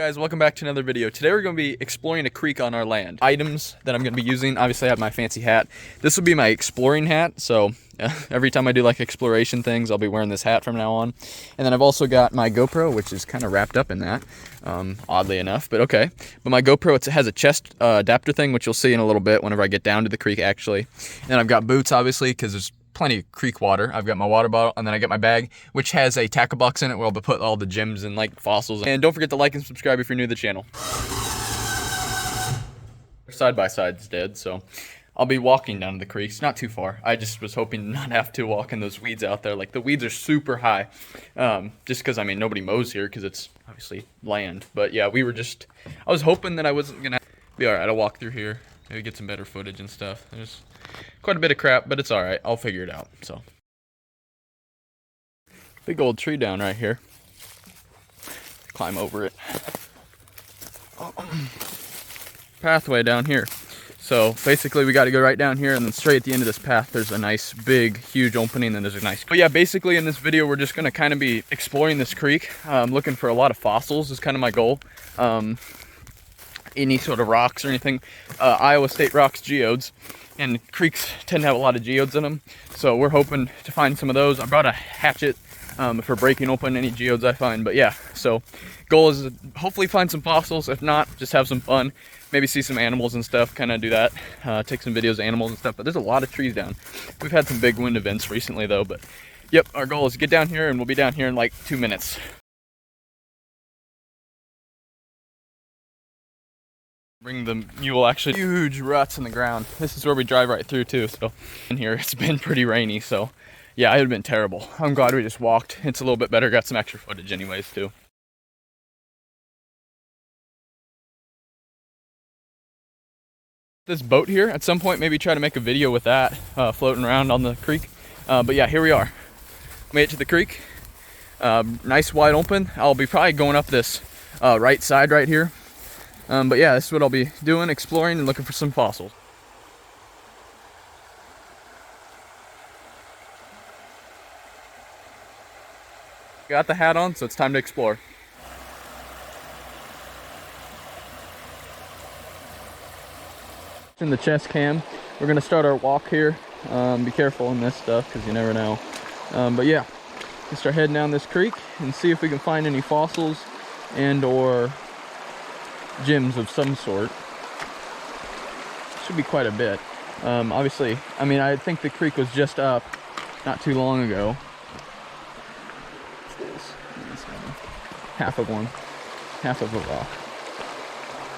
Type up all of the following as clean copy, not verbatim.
Guys, welcome back to another video. Today we're going to be exploring a creek on our land. Items that I'm going to be using, obviously I have my fancy hat. This will be my exploring hat, so every time I do like exploration things, I'll be wearing this hat from now on. And then I've also got my GoPro, which is kind of wrapped up in that, oddly enough, but okay. But my GoPro, it has a chest adapter thing, which you'll see in a little bit whenever I get down to the creek actually. And I've got boots, obviously, because there's plenty of creek water. I've got my water bottle, and then I got my bag, which has a tackle box in it where I'll put all the gems and like fossils. And don't forget to like and subscribe if you're new to the channel. Side by side's dead, so I'll be walking down to the creek. It's not too far. I just was hoping to not have to walk in those weeds out there. Like the weeds are super high, just because I mean nobody mows here because it's obviously land. But yeah, I was hoping that I wasn't gonna be all right. I'll walk through here, maybe get some better footage and stuff. There's quite a bit of crap, but it's all right. I'll figure it out. So, big old tree down right here. Climb over it. Pathway down here. So basically we got to go right down here, and then straight at the end of this path there's a nice big huge opening, and there's a nice, but yeah, basically in this video we're just going to kind of be exploring this creek, looking for a lot of fossils is kind of my goal. Any sort of rocks or anything, Iowa State rocks, geodes, and creeks tend to have a lot of geodes in them, so we're hoping to find some of those. I brought a hatchet for breaking open any geodes I find, but yeah, so goal is to hopefully find some fossils. If not, just have some fun, maybe see some animals and stuff, kind of do that, take some videos of animals and stuff. But there's a lot of trees down. We've had some big wind events recently though, but yep, our goal is to get down here, and we'll be down here in like 2 minutes. Bring the mule, actually huge ruts in the ground. This is where we drive right through too, so in here it's been pretty rainy, so yeah, it would have been terrible. I'm glad we just walked. It's a little bit better, got some extra footage anyways too. This boat here, at some point maybe try to make a video with that floating around on the creek, but yeah, here we are. Made it to the creek, nice wide open. I'll be probably going up this right side right here. But yeah, this is what I'll be doing, exploring and looking for some fossils. Got the hat on, so it's time to explore. In the chest cam, we're gonna start our walk here. Be careful in this stuff because you never know. But yeah, let's start heading down this creek and see if we can find any fossils and or gems of some sort. Should be quite a bit. Obviously, I mean, I think the creek was just up not too long ago. Half of one, half of a rock.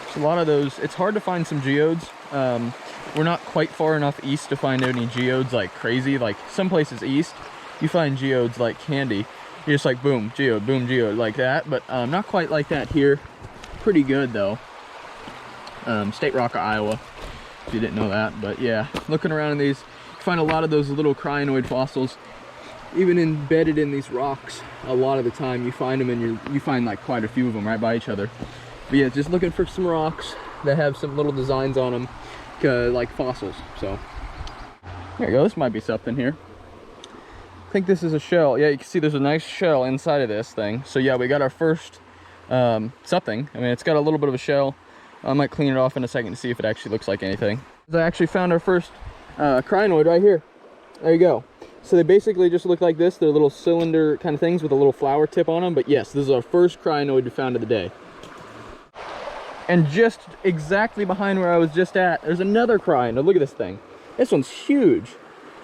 There's a lot of those. It's hard to find some geodes. We're not quite far enough east to find any geodes like crazy. Like some places east, you find geodes like candy. You're just like boom, geode, like that. But not quite like that here. Pretty good though. State Rock of Iowa, if you didn't know that. But yeah, looking around in these, you find a lot of those little cryanoid fossils even embedded in these rocks. A lot of the time you find them, and you find like quite a few of them right by each other. But yeah, just looking for some rocks that have some little designs on them, like fossils. So there you go, this might be something here. I think this is a shell. Yeah, you can see there's a nice shell inside of this thing. So yeah, we got our first something. I mean, it's got a little bit of a shell. I might clean it off in a second to see if it actually looks like anything. I actually found our first cryanoid right here. There you go. So they basically just look like this. They're little cylinder kind of things with a little flower tip on them. But yes, this is our first cryanoid we found of the day. And just exactly behind where I was just at, there's another cryanoid. Look at this thing. This one's huge.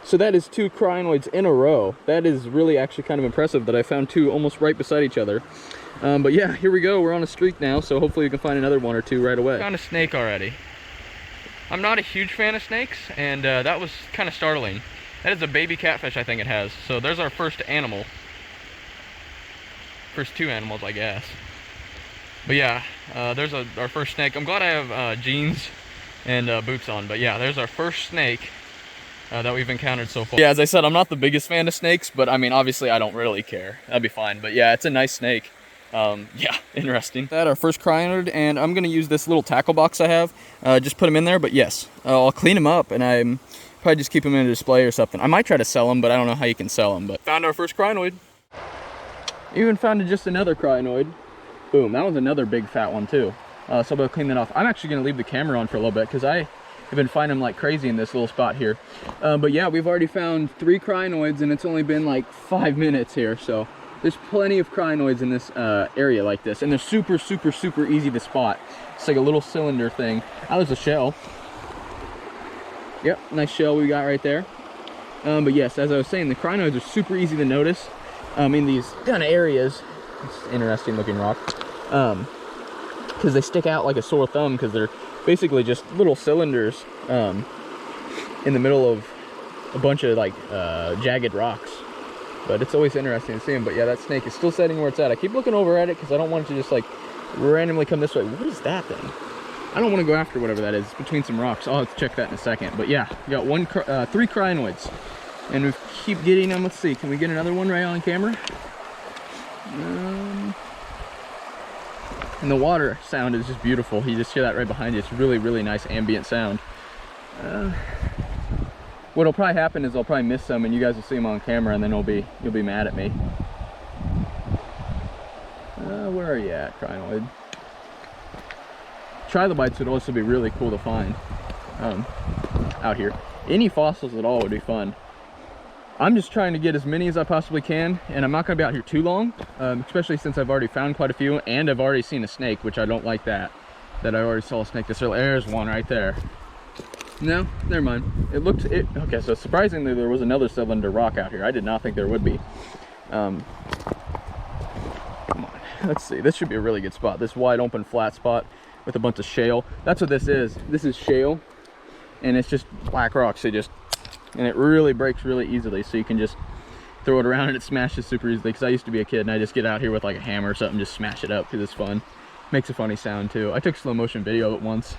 So that is 2 cryanoids in a row. That is really actually kind of impressive that I found 2 almost right beside each other. But yeah, here we go. We're on a streak now, so hopefully we can find another 1 or 2 right away. Found a snake already. I'm not a huge fan of snakes, and that was kind of startling. That is a baby catfish, I think it has. So there's our first animal. First 2 animals, I guess. But yeah, there's our first snake. I'm glad I have jeans and boots on. But yeah, there's our first snake that we've encountered so far. Yeah, as I said, I'm not the biggest fan of snakes, but I mean, obviously I don't really care. That'd be fine. But yeah, it's a nice snake. Yeah, interesting. That our first cryanoid, and I'm gonna use this little tackle box I have. Just put them in there, but yes, I'll clean them up, and I'm probably just keep them in a display or something. I might try to sell them, but I don't know how you can sell them. But found our first cryanoid. Even found just another cryanoid. Boom, that was another big fat one too. So I'm gonna clean that off. I'm actually gonna leave the camera on for a little bit because I have been finding them like crazy in this little spot here. But yeah, we've already found 3 cryanoids and it's only been like 5 minutes here. So there's plenty of cryanoids in this area like this. And they're super, super, super easy to spot. It's like a little cylinder thing. Oh, there's a shell. Yep, nice shell we got right there. But yes, as I was saying, the cryanoids are super easy to notice in these kind of areas. It's an interesting looking rock. Because they stick out like a sore thumb because they're basically just little cylinders in the middle of a bunch of like jagged rocks. But it's always interesting to see them. But yeah, that snake is still sitting where it's at. I keep looking over at it because I don't want it to just like randomly come this way. What is that thing? I don't want to go after whatever that is. It's between some rocks. I'll have to check that in a second. But yeah, we got 3 cryanoids. And we keep getting them. Let's see, can we get another one right on camera? And the water sound is just beautiful. You just hear that right behind you. It's really, really nice ambient sound. What'll probably happen is I'll probably miss some and you guys will see them on camera and then you'll be mad at me. Where are you at, cryanoid? Trilobites would also be really cool to find out here. Any fossils at all would be fun. I'm just trying to get as many as I possibly can, and I'm not going to be out here too long, especially since I've already found quite a few, and I've already seen a snake, which I don't like that I already saw a snake this early. There's one right there. No, never mind. Okay, so surprisingly there was another cylinder rock out here. I did not think there would be. Come on, let's see. This should be a really good spot. This wide open flat spot with a bunch of shale. That's what this is. This is shale, and it's just black rocks. And it really breaks really easily, so you can just throw it around and it smashes super easily. Because I used to be a kid and I just get out here with like a hammer or something, just smash it up because it's fun. Makes a funny sound too. I took slow motion video of it once.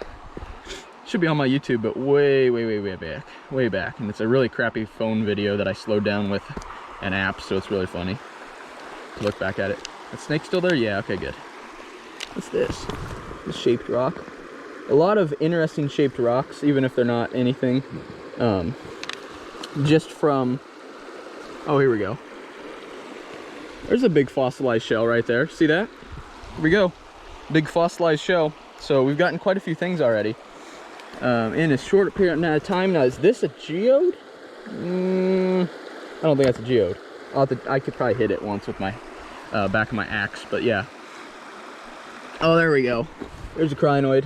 Should be on my YouTube, but way back. And it's a really crappy phone video that I slowed down with an app, so it's really funny to look back at it. The snake's still there? Yeah, okay, good. What's this? This shaped rock. A lot of interesting shaped rocks, even if they're not anything. Just from, oh, here we go. There's a big fossilized shell right there. See that? Here we go. Big fossilized shell. So we've gotten quite a few things already in a short period of time. Now, is this a geode? I don't think that's a geode. I could probably hit it once with my back of my axe, but yeah. Oh, there we go. There's a cryanoid.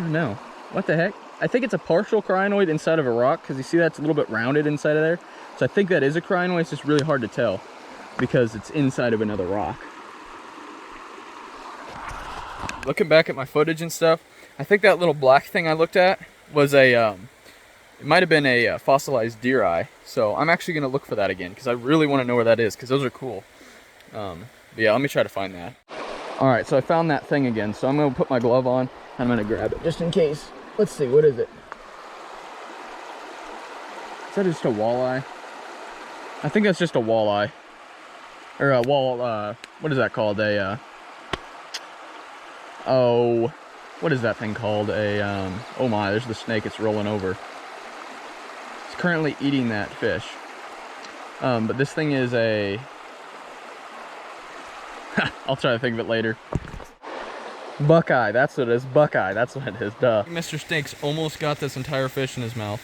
No, what the heck? I think it's a partial cryanoid inside of a rock, because you see that's a little bit rounded inside of there. So I think that is a cryanoid. It's just really hard to tell because it's inside of another rock. Looking back at my footage and stuff, I think that little black thing I looked at was a, it might have been a fossilized deer eye. So I'm actually going to look for that again because I really want to know where that is because those are cool. But yeah, let me try to find that. All right, so I found that thing again. So I'm going to put my glove on and I'm going to grab it just in case. Let's see, what is it? Is that just a walleye? I think that's just a walleye. Or a what is that called? Oh, what is that thing called? Oh my, there's the snake, it's rolling over. It's currently eating that fish. But this thing is a... I'll try to think of it later. Buckeye, that's what it is. Buckeye, that's what it is, duh. Mr. Snake's almost got this entire fish in his mouth.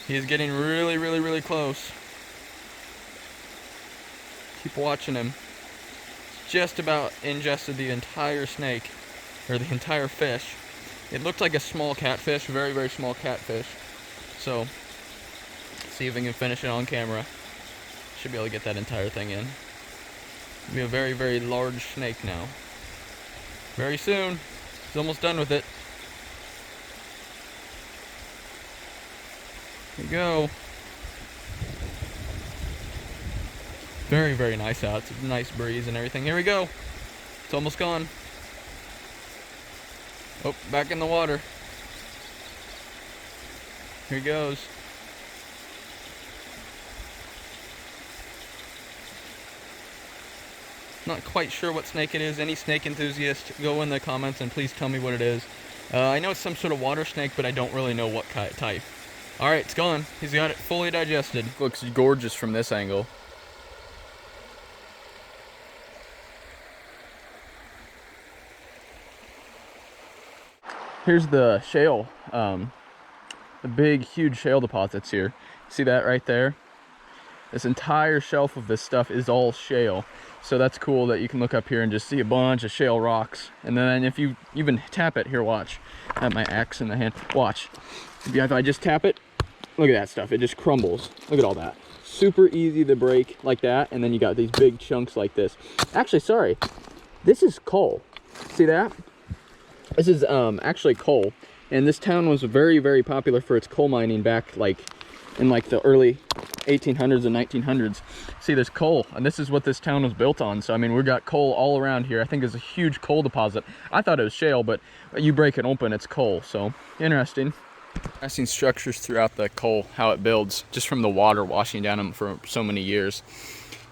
He is getting really, really, really close. Keep watching him. Just about ingested the entire snake, or the entire fish. It looked like a small catfish, very, very small catfish. So, see if we can finish it on camera. Should be able to get that entire thing in. It'll be a very, very large snake now. Very soon. He's almost done with it. Here we go. Very, very nice out. It's a nice breeze and everything. Here we go. It's almost gone. Oh, back in the water. Here he goes. Not quite sure what snake it is. Any snake enthusiast, go in the comments and please tell me what it is. I know it's some sort of water snake, but I don't really know what type. Alright, it's gone. He's got it fully digested. Looks gorgeous from this angle. Here's the shale, the big, huge shale deposits here. See that right there? This entire shelf of this stuff is all shale. So that's cool that you can look up here and just see a bunch of shale rocks. And then if you even tap it, here, watch. I have my axe in the hand. Watch. If I just tap it, look at that stuff. It just crumbles. Look at all that. Super easy to break like that. And then you got these big chunks like this. Actually, sorry. This is coal. See that? This is actually coal. And this town was very, very popular for its coal mining back like in like the early 1800s and 1900s. See, there's coal, and this is what this town was built on. So I mean, we've got coal all around here. I think there's a huge coal deposit. I thought it was shale, but you break it open, it's coal. So interesting. I've seen structures throughout the coal, how it builds just from the water washing down them for so many years.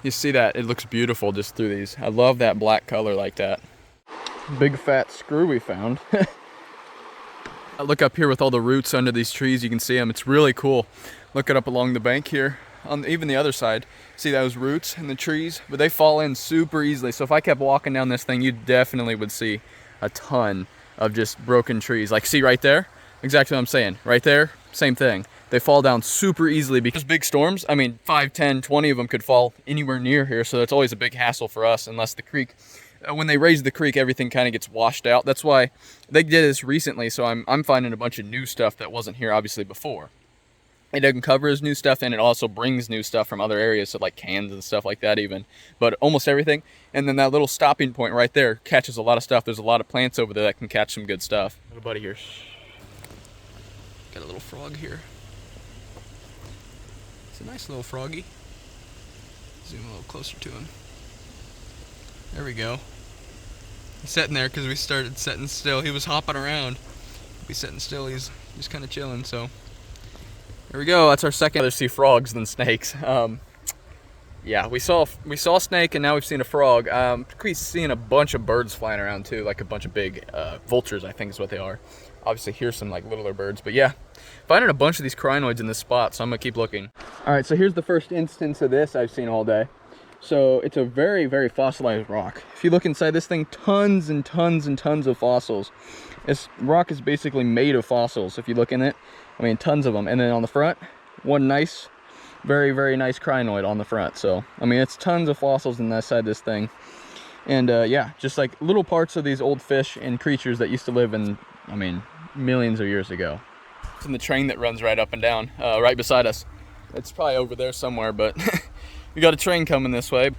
You see that? It looks beautiful just through these. I love that black color like that. Big fat screw we found. I look up here with all the roots under these trees. You can see them. It's really cool. Look it up along the bank here, on even the other side. See those roots in the trees? But they fall in super easily. So if I kept walking down this thing, you definitely would see a ton of just broken trees. Like, see right there? Exactly what I'm saying. Right there, same thing. They fall down super easily because big storms, I mean, 5, 10, 20 of them could fall anywhere near here. So that's always a big hassle for us unless the creek, when they raise the creek, everything kind of gets washed out. That's why they did this recently. So I'm finding a bunch of new stuff that wasn't here obviously before. It doesn't cover as new stuff, and it also brings new stuff from other areas, so like cans and stuff like that even. But almost everything. And then that little stopping point right there catches a lot of stuff. There's a lot of plants over there that can catch some good stuff. Little buddy here. Got a little frog here. It's a nice little froggy. Zoom a little closer to him. There we go. He's sitting there because we started sitting still. He was hopping around. He's sitting still. He's just kind of chilling, so. There we go. That's our second. I'd rather see frogs than snakes. Yeah, we saw a snake, and now we've seen a frog. We've seen a bunch of birds flying around too, like a bunch of big vultures, I think is what they are. Obviously, here's some like littler birds, but yeah, finding a bunch of these cryanoids in this spot, so I'm gonna keep looking. All right, so here's the first instance of this I've seen all day. So it's a very, very fossilized rock. If you look inside this thing, tons and tons and tons of fossils. This rock is basically made of fossils. If you look in it, I mean, tons of them. And then on the front, one nice, very, very nice cryanoid on the front. So, I mean, it's tons of fossils in that side of this thing. And yeah, just like little parts of these old fish and creatures that used to live in, I mean, millions of years ago. It's in the train that runs right up and down, right beside us. It's probably over there somewhere, but we got a train coming this way.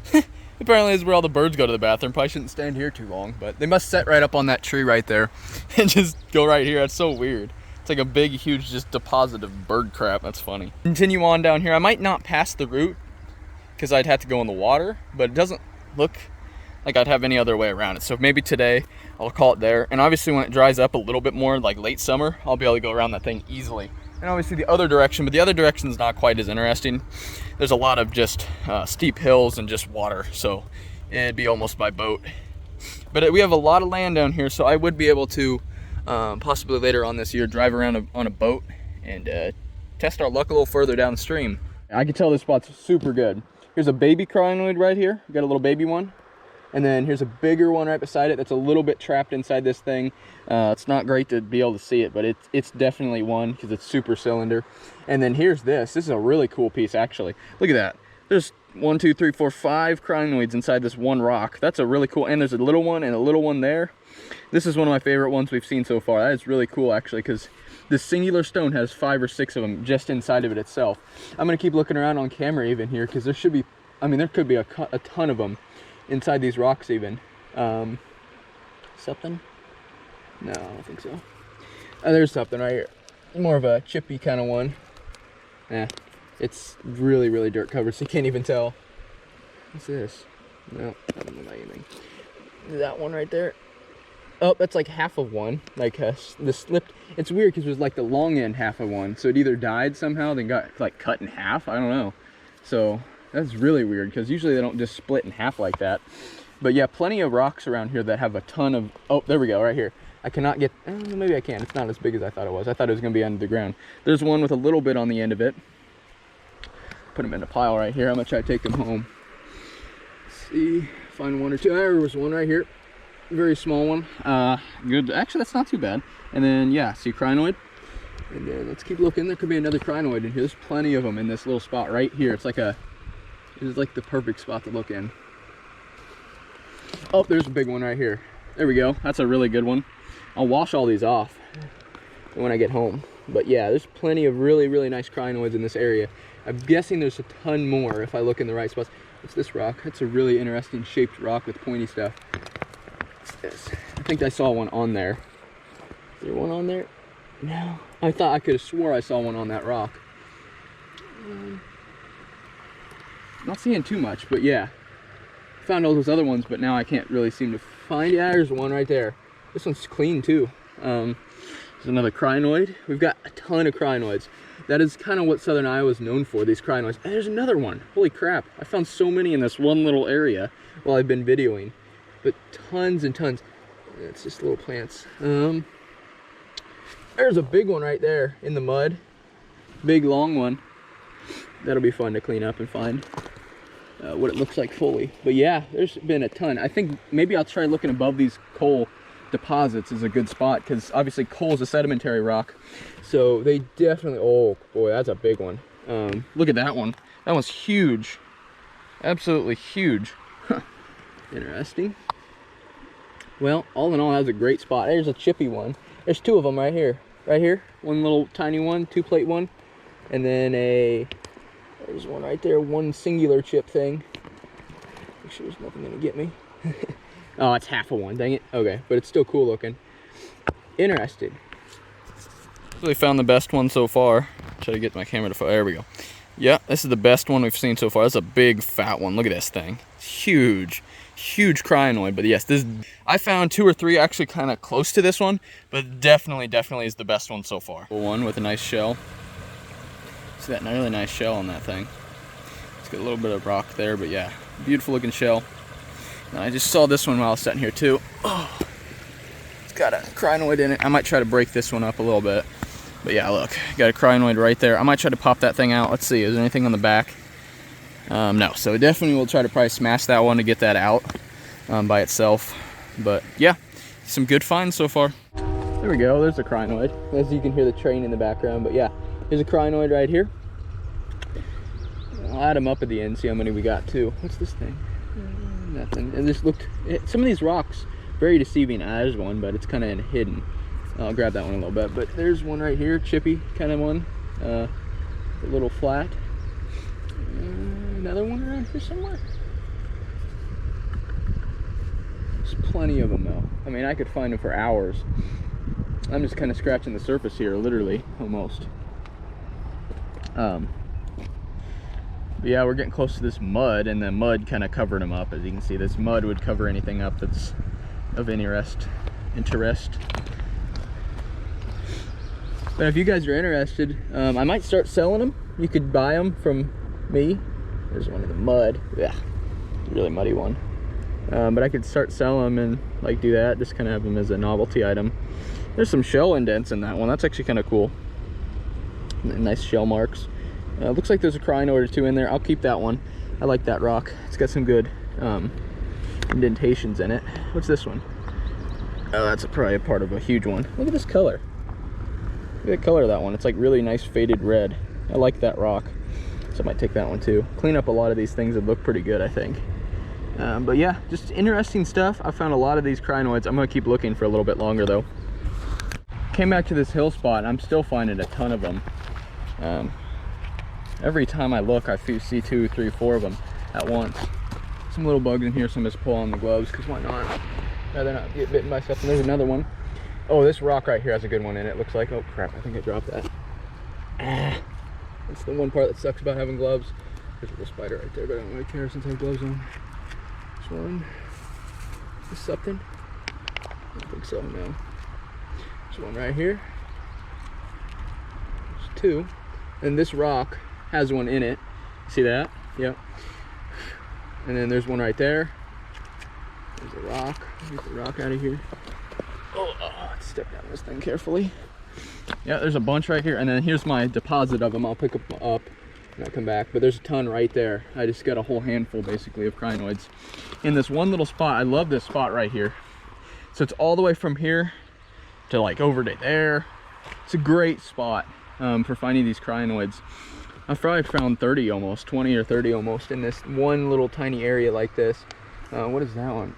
Apparently this is where all the birds go to the bathroom. Probably shouldn't stand here too long, but they must set right up on that tree right there and just go right here. That's so weird. It's like a big, huge just deposit of bird crap. That's funny. Continue on down here. I might not pass the route because I'd have to go in the water, but it doesn't look like I'd have any other way around it. So maybe today I'll call it there. And obviously when it dries up a little bit more, like late summer, I'll be able to go around that thing easily. And obviously the other direction, but the other direction is not quite as interesting. There's a lot of just steep hills and just water, so it'd be almost by boat. But we have a lot of land down here, so I would be able to possibly later on this year drive around on a boat and test our luck a little further downstream. I can tell this spot's super good. Here's a baby cryanoid right here. We got a little baby one. And then here's a bigger one right beside it that's a little bit trapped inside this thing. It's not great to be able to see it, but it's definitely one because it's super cylinder. And then here's this. This is a really cool piece, actually. Look at that. There's 1, 2, 3, 4, 5 cryanoids inside this one rock. That's a really cool, and there's a little one and a little one there. This is one of my favorite ones we've seen so far. That is really cool, actually, because this singular stone has 5 or 6 of them just inside of it itself. I'm going to keep looking around on camera even here because there should be, I mean, there could be a ton of them inside these rocks even. Something? No, I don't think so. Oh, there's something right here. More of a chippy kind of one. Yeah, it's really, really dirt covered, so you can't even tell. What's this? No, I don't know anything. That one right there. Oh, that's like half of one. Like the slipped. It's weird because it was like the long end half of one, so it either died somehow, then got like cut in half. I don't know. So that's really weird because usually they don't just split in half like that. But yeah, plenty of rocks around here that have a ton of, oh, there we go, right here. I cannot get, maybe I can. It's not as big as I thought it was. I thought it was going to be under the ground. There's one with a little bit on the end of it. Put them in a pile right here. I'm going to try to take them home. Let's see, find one or two. There was one right here. very small one. Good. Actually, that's not too bad. And then, yeah, see Cryanoid? And then let's keep looking. There could be another Cryanoid in here. There's plenty of them in this little spot right here. It's like this is like the perfect spot to look in. Oh, there's a big one right here. There we go. That's a really good one. I'll wash all these off when I get home. But yeah, there's plenty of really, really nice Cryanoids in this area. I'm guessing there's a ton more if I look in the right spots. What's this rock? That's a really interesting shaped rock with pointy stuff. What's this? I think I saw one on there. Is there one on there? No. I thought I could have swore I saw one on that rock. Not seeing too much, but yeah. Found all those other ones, but now I can't really seem to find. Yeah, there's one right there. This one's clean too. There's another Cryanoid. We've got a ton of Cryanoids. That is kind of what Southern Iowa is known for, these Cryanoids. And there's another one. Holy crap. I found so many in this one little area while I've been videoing. But tons and tons. It's just little plants. There's a big one right there in the mud. Big, long one. That'll be fun to clean up and find what it looks like fully. But yeah, there's been a ton. I think maybe I'll try looking above these coal deposits is a good spot, because obviously coal is a sedimentary rock. So they definitely, oh boy, that's a big one. Look at that one. That one's huge. Absolutely huge. Huh. Interesting. Well, all in all, that was a great spot. There's a chippy one. There's two of them right here. Right here. One little tiny one, 2-plate one. And then there's one right there, one singular chip thing. Make sure there's nothing gonna get me. Oh, it's half of one, dang it. Okay, but it's still cool looking. Interested. Really found the best one so far. Try to get my camera to, there we go. Yeah, this is the best one we've seen so far. That's a big fat one. Look at this thing. It's huge. Huge Cryanoid. But yes, I found 2 or 3 actually kind of close to this one, but definitely is the best one so far. One with a nice shell. See that really nice shell on that thing. It's got a little bit of rock there, but yeah, beautiful looking shell. And I just saw this one while I was sitting here too. Oh, it's got a Cryanoid in it. I might try to break this one up a little bit. But yeah, look, got a Cryanoid right there. I might try to pop that thing out. Let's see, is there anything on the back? No, so definitely we'll try to probably smash that one to get that out by itself. But yeah, some good finds so far. There we go, there's a Cryanoid. As you can hear the train in the background, but yeah, there's a Cryanoid right here. I'll add them up at the end, see how many we got too. What's this thing? Nothing. And this looked, some of these rocks, very deceiving. There's one, but it's kind of hidden. I'll grab that one a little bit, but there's one right here, chippy kind of one, a little flat. Another one around here somewhere. There's plenty of them though. I mean, I could find them for hours. I'm just kind of scratching the surface here, literally, almost. But yeah, we're getting close to this mud, and the mud kind of covered them up. As you can see, this mud would cover anything up that's of interest. But if you guys are interested, I might start selling them. You could buy them from me. There's one in the mud. Yeah, really muddy one. But I could start selling them and like do that, just kind of have them as a novelty item. There's some shell indents in that one. That's actually kind of cool. Nice shell marks. Looks like there's a Cryanoid or 2 in there. I'll keep that one. I like that rock. It's got some good indentations in it. What's this one? Oh, that's probably a part of a huge one. Look at this color. Look at the color of that one. It's like really nice faded red. I like that rock. So I might take that one too. Clean up a lot of these things that look pretty good, I think. But yeah, just interesting stuff. I found a lot of these Cryanoids. I'm gonna keep looking for a little bit longer though. Came back to this hill spot and I'm still finding a ton of them. Every time I look, I see 2, 3, 4 of them at once. Some little bugs in here, so I'm just pulling on the gloves, because why not? Rather not get bitten by stuff. And there's another one. Oh, this rock right here has a good one in it, looks like. Oh crap, I think I dropped that. That's the one part that sucks about having gloves. There's a little spider right there, but I don't really care since I have gloves on. This one. Is this something? I don't think so, no. There's one right here. There's 2. And this rock has one in it. See that? Yep. And then there's one right there. There's a rock. Get the rock out of here. Oh, let's step down this thing carefully. Yeah, there's a bunch right here. And then here's my deposit of them. I'll pick them up when I come back. But there's a ton right there. I just got a whole handful basically of Cryanoids in this one little spot. I love this spot right here. So it's all the way from here to like over to there. It's a great spot for finding these cryanoids. I've probably found 30 almost, 20 or 30 almost in this one little tiny area like this. What is that one?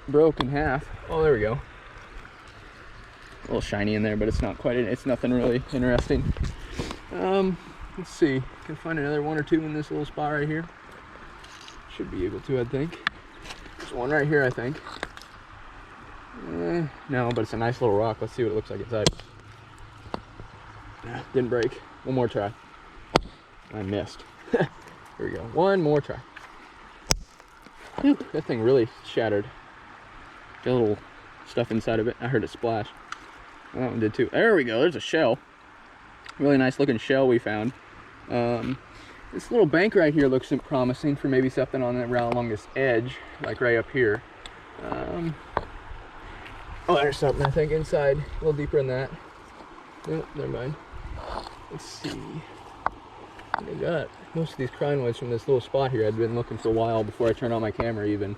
Broke in half. Oh, there we go. A little shiny in there, but it's not quite, it's nothing really interesting. Let's see, can find another one or two in this little spot right here. Should be able to, I think. There's one right here, I think. No, but it's a nice little rock. Let's see what it looks like inside. Didn't break. One more try. I missed. Here we go. One more try. Whew, that thing really shattered. Got a little stuff inside of it. I heard it splash. That one did too. There we go. There's a shell. Really nice looking shell we found. This little bank right here looks promising for maybe something on that route along this edge, like right up here. Oh, there's something I think inside, a little deeper than that. Nope, never mind. Let's see. I got most of these cryanoids from this little spot here. I'd been looking for a while before I turned on my camera even.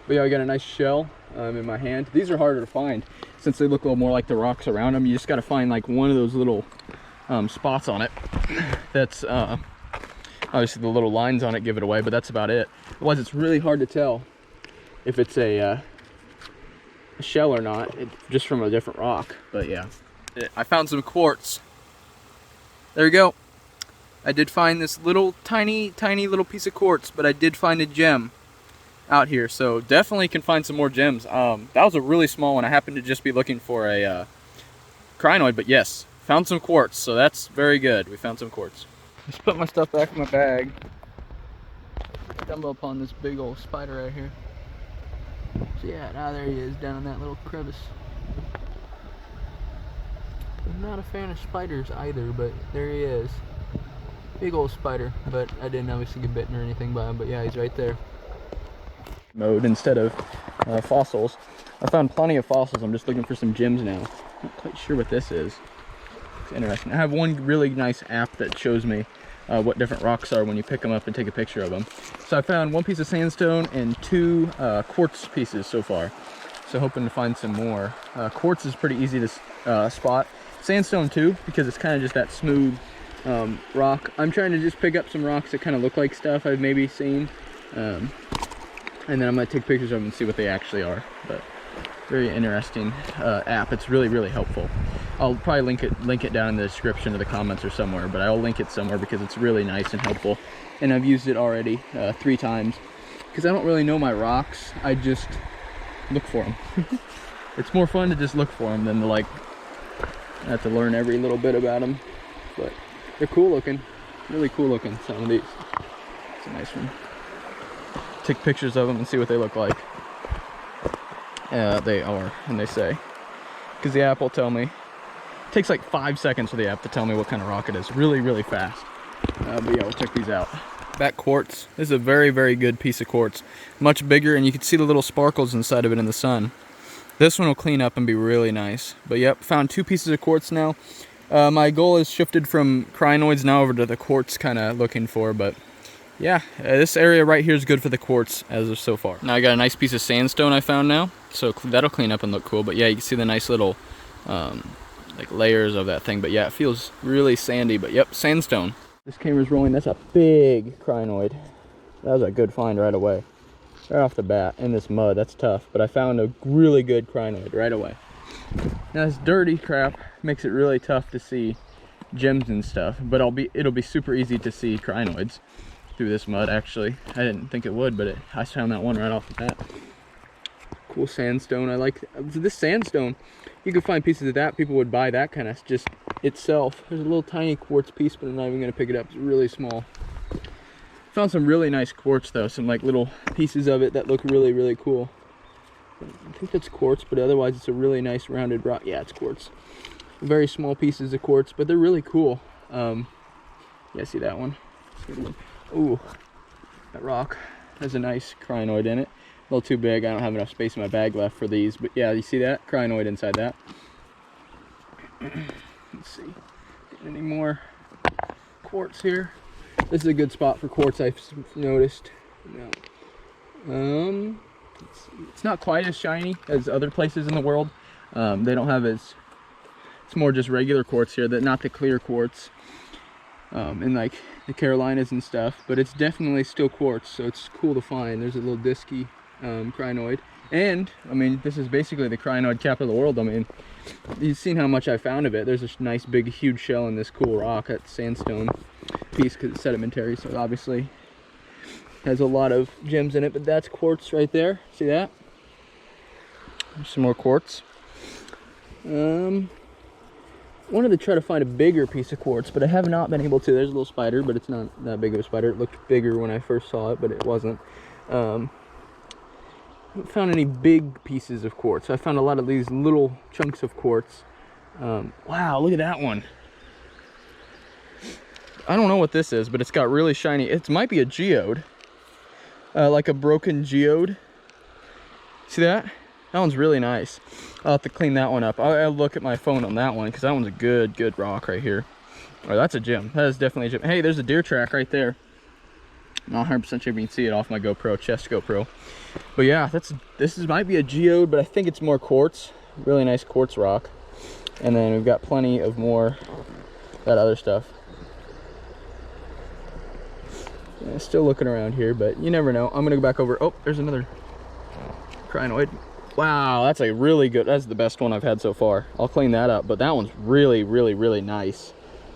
But yeah, I got a nice shell in my hand. These are harder to find since they look a little more like the rocks around them. You just got to find like one of those little spots on it. That's obviously the little lines on it give it away, but that's about it. Otherwise, it's really hard to tell if it's a shell or not, just from a different rock. But yeah, I found some quartz. There you go. I did find this little tiny little piece of quartz, but I did find a gem out here, so definitely can find some more gems. That was a really small one. I happened to just be looking for a cryanoid, but yes, found some quartz, so that's very good. We found some quartz. Just put my stuff back in my bag. Stumble upon this big old spider right here. So yeah, now there he is down in that little crevice. I'm not a fan of spiders either, but there he is. Big old spider, but I didn't obviously get bitten or anything by him, but yeah, he's right there. Mode instead of fossils. I found plenty of fossils. I'm just looking for some gems now. Not quite sure what this is. It's interesting. I have one really nice app that shows me what different rocks are when you pick them up and take a picture of them. So I found one piece of sandstone and two quartz pieces so far. So hoping to find some more. Quartz is pretty easy to spot. Sandstone too, because it's kind of just that smooth rock. I'm trying to just pick up some rocks that kind of look like stuff I've maybe seen. And then I'm going to take pictures of them and see what they actually are. But very interesting app. It's really helpful. I'll probably link it down in the description or the comments or somewhere, but I'll link it somewhere because it's really nice and helpful. And I've used it already 3 times because I don't really know my rocks. I just look for them. It's more fun to just look for them than to like have to learn every little bit about them. But they're cool looking, really cool looking, some of these. It's a nice one. Take pictures of them and see what they look like. They are, and they say. Because the app will tell me. It takes like 5 seconds for the app to tell me what kind of rock it is. Really fast. But yeah, we'll check these out. That quartz. This is a very good piece of quartz. Much bigger, and you can see the little sparkles inside of it in the sun. This one will clean up and be really nice. But yep, found 2 pieces of quartz now. My goal is shifted from cryanoids now over to the quartz kind of looking for, but yeah, this area right here is good for the quartz as of so far. Now I got a nice piece of sandstone I found now, so that'll clean up and look cool. But yeah, you can see the nice little like layers of that thing. But yeah, it feels really sandy, but yep, sandstone. This camera's rolling. That's a big cryanoid. That was a good find right away. Right off the bat in this mud. That's tough, but I found a really good cryanoid right away. Now this dirty crap makes it really tough to see gems and stuff, but it'll be super easy to see cryanoids through this mud. Actually, I didn't think it would, but I found that one right off the bat. Cool sandstone. I like this sandstone. You can find pieces of that. People would buy that kind of just itself. There's a little tiny quartz piece, but I'm not even going to pick it up. It's really small. Found some really nice quartz though, some like little pieces of it that look really cool. I think that's quartz, but otherwise it's a really nice rounded rock. Yeah, it's quartz. Very small pieces of quartz, but they're really cool. Yeah, see that one? Ooh, that rock has a nice cryanoid in it. A little too big. I don't have enough space in my bag left for these, but yeah, you see that cryanoid inside that. Let's see, any more quartz here? This is a good spot for quartz, I've noticed. No. It's not quite as shiny as other places in the world. They don't have as, it's more just regular quartz here, not the clear quartz in like the Carolinas and stuff, but it's definitely still quartz, so it's cool to find. There's a little disky Cryanoid, and I mean, this is basically the Cryanoid capital of the world. I mean, you've seen how much I found of it. There's a nice big huge shell in this cool rock, that sandstone piece, because it's sedimentary, so obviously has a lot of gems in it. But that's quartz right there. See that? There's some more quartz. Wanted to try to find a bigger piece of quartz, but I have not been able to. There's a little spider, but it's not that big of a spider. It looked bigger when I first saw it, but it wasn't. Haven't found any big pieces of quartz. I found a lot of these little chunks of quartz. Wow, look at that one. I don't know what this is, but it's got really shiny. It might be a geode, like a broken geode. See that? That one's really nice. I'll have to clean that one up. I'll look at my phone on that one, because that one's a good rock right here. Oh, that's a gem. That is definitely a gem. Hey, there's a deer track right there. I'm not 100% sure if you can see it off my GoPro, chest GoPro. But yeah, this might be a geode, but I think it's more quartz. Really nice quartz rock. And then we've got plenty of more that other stuff. Yeah, still looking around here, but you never know. I'm gonna go back over. Oh, there's another Cryanoid. Wow, that's a really good, that's the best one I've had so far. I'll clean that up, but that one's really nice.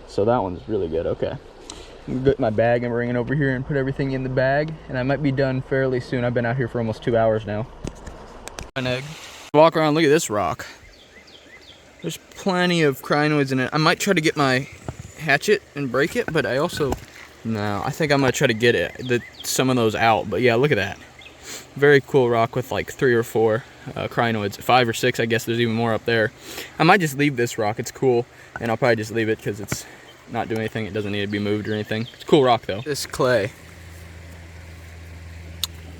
So that one's really good. Okay, I'm gonna get my bag and bring it over here and put everything in the bag, and I might be done fairly soon. I've been out here for almost 2 hours now. An egg. Walk around, look at this rock. There's plenty of Cryanoids in it. I might try to get my hatchet and break it, but I also, no, I think I'm gonna try to get some of those out. But yeah, look at that. Very cool rock with like 3 or 4 Cryanoids, 5 or 6, I guess there's even more up there. I might just leave this rock, it's cool, and I'll probably just leave it because it's not doing anything. It doesn't need to be moved or anything. It's a cool rock though. This clay,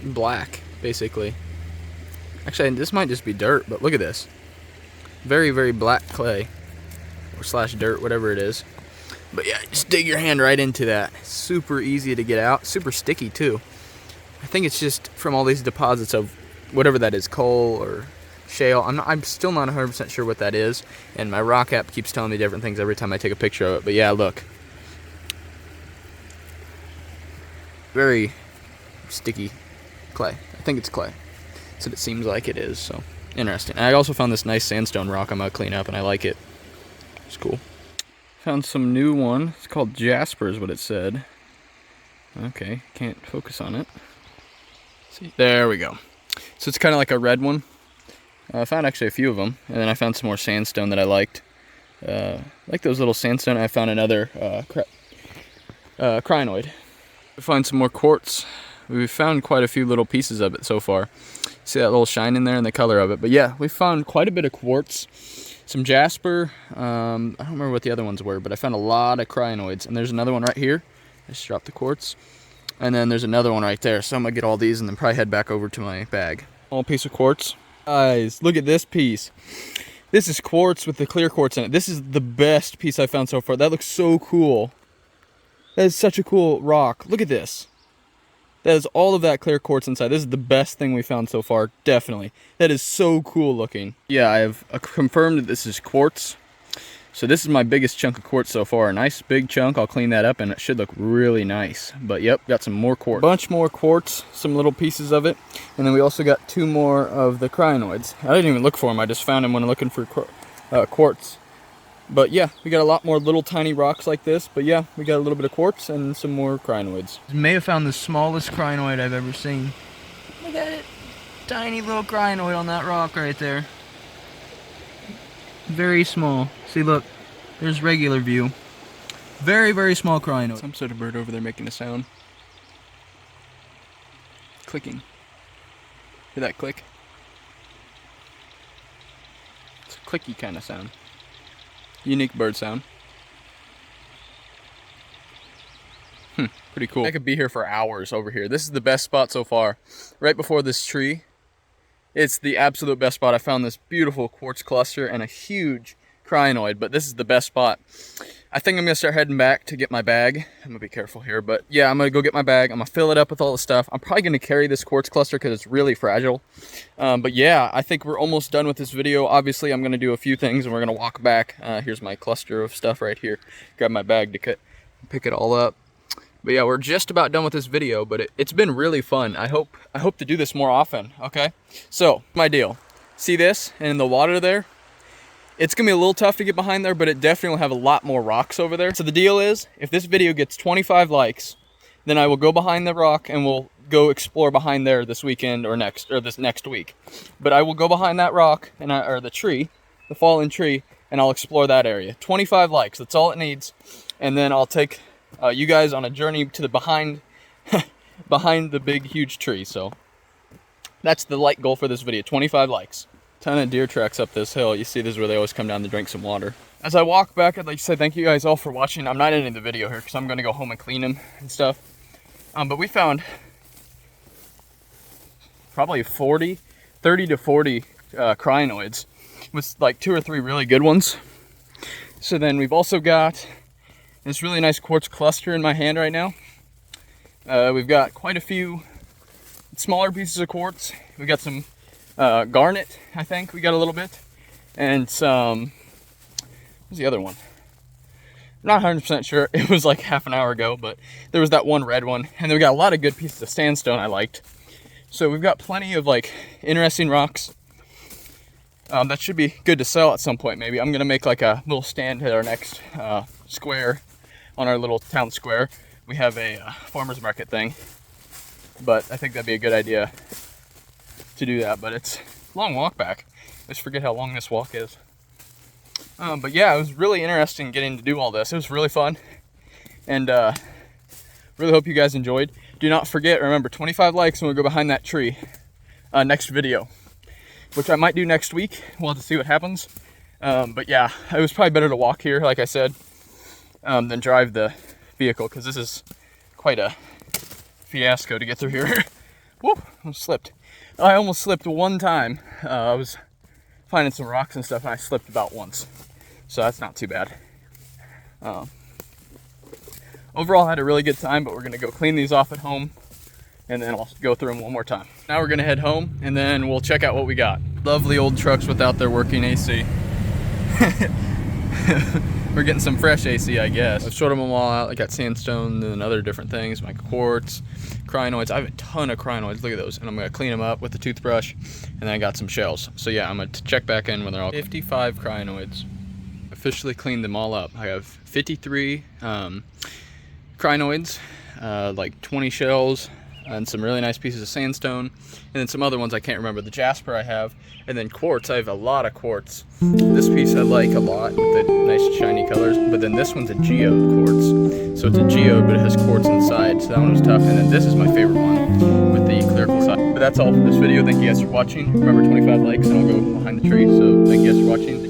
black basically. Actually, this might just be dirt, but look at this. Very black clay, or slash dirt, whatever it is. But yeah, just dig your hand right into that. Super easy to get out, super sticky too. I think it's just from all these deposits of whatever that is, coal or shale. I'm still not 100% sure what that is, and my rock app keeps telling me different things every time I take a picture of it. But yeah, look, very sticky clay. I think it's clay. That's what it seems like it is. So interesting. And I also found this nice sandstone rock I'm gonna clean up, and I like it. It's cool. Found some new one. It's called Jasper is what it said. Okay, can't focus on it. See, there we go. So it's kind of like a red one. I found actually a few of them, and then I found some more sandstone that I liked. Like those little sandstone. I found another Cryanoid. We find some more quartz. We've found quite a few little pieces of it so far. See that little shine in there and the color of it. But yeah, we found quite a bit of quartz. Some Jasper. I don't remember what the other ones were, but I found a lot of Cryanoids. And there's another one right here. I just dropped the quartz. And then there's another one right there. So I'm gonna get all these and then probably head back over to my bag. Small piece of quartz. Guys, look at this piece. This is quartz with the clear quartz in it. This is the best piece I found so far. That looks so cool. That is such a cool rock. Look at this. That is all of that clear quartz inside. This is the best thing we found so far, definitely. That is so cool looking. Yeah, I have confirmed that this is quartz. So this is my biggest chunk of quartz so far. A nice big chunk. I'll clean that up and it should look really nice. But yep, got some more quartz. Bunch more quartz, some little pieces of it. And then we also got 2 more of the Cryanoids. I didn't even look for them. I just found them when looking for quartz. But yeah, we got a lot more little tiny rocks like this. But yeah, we got a little bit of quartz and some more Cryanoids. May have found the smallest Cryanoid I've ever seen. Look at it. Tiny little Cryanoid on that rock right there. Very small. See, look, there's regular view. Very small Cryanoid. Some sort of bird over there making a sound. Clicking. Hear that click? It's a clicky kind of sound. Unique bird sound. Pretty cool. I could be here for hours over here. This is the best spot so far. Right before this tree. It's the absolute best spot. I found this beautiful quartz cluster and a huge Cryaniod, but this is the best spot. I think I'm gonna start heading back to get my bag. I'm gonna be careful here, but yeah, I'm gonna go get my bag. I'm gonna fill it up with all the stuff. I'm probably gonna carry this quartz cluster because it's really fragile. But yeah, I think we're almost done with this video. Obviously, I'm gonna do a few things and we're gonna walk back. Here's my cluster of stuff right here. Grab my bag to pick it all up. But yeah, we're just about done with this video, but it's been really fun. I hope to do this more often, okay? So, my deal. See this? And in the water there? It's gonna be a little tough to get behind there, but it definitely will have a lot more rocks over there. So the deal is, if this video gets 25 likes, then I will go behind the rock and we'll go explore behind there this weekend or this next week. But I will go behind that rock or the tree, the fallen tree, and I'll explore that area. 25 likes, that's all it needs. And then I'll take you guys on a journey to the behind the big, huge tree. So that's the like goal for this video, 25 likes. Ton of deer tracks up this hill. You see, this is where they always come down to drink some water. As I walk back, I'd like to say thank you guys all for watching. I'm not ending the video here because I'm going to go home and clean them and stuff. But we found probably 30 to 40 cryanoids with like 2 or 3 really good ones. So then we've also got this really nice quartz cluster in my hand right now. We've got quite a few smaller pieces of quartz. We've got some garnet, I think we got a little bit, and some, what's the other one? I'm not 100% sure. It was like half an hour ago, but there was that one red one, and then we got a lot of good pieces of sandstone I liked. So we've got plenty of like interesting rocks. That should be good to sell at some point maybe. I'm gonna make like a little stand at our next square, on our little town square. We have a farmer's market thing, but I think that'd be a good idea to do that, but it's a long walk back. I just forget how long this walk is. But yeah, it was really interesting getting to do all this. It was really fun, and really hope you guys enjoyed. Do not forget, remember, 25 likes and we'll go behind that tree next video, which I might do next week. We'll have to see what happens. But yeah, it was probably better to walk here, like I said, than drive the vehicle, because this is quite a fiasco to get through here. Whoop, I slipped. I almost slipped one time. I was finding some rocks and stuff and I slipped about once. So that's not too bad. Overall, I had a really good time, but we're gonna go clean these off at home and then I'll go through them one more time. Now we're gonna head home and then we'll check out what we got. Lovely old trucks without their working AC. We're getting some fresh AC, I guess. I've sorted them all out. I got sandstone and other different things, my quartz, cryanoids. I have a ton of cryanoids, look at those. And I'm gonna clean them up with the toothbrush. And then I got some shells. So yeah, I'm gonna check back in when they're all 55 cryanoids. Officially cleaned them all up. I have 53 cryanoids, like 20 shells, and some really nice pieces of sandstone, and then some other ones I can't remember. The Jasper I have, and then quartz. I have a lot of quartz. This piece I like a lot with the nice shiny colors, but then this one's a geode quartz. So it's a geode, but it has quartz inside, so that one was tough. And then this is my favorite one with the clear quartz. But that's all for this video. Thank you guys for watching. Remember, 25 likes and I'll go behind the tree. So thank you guys for watching.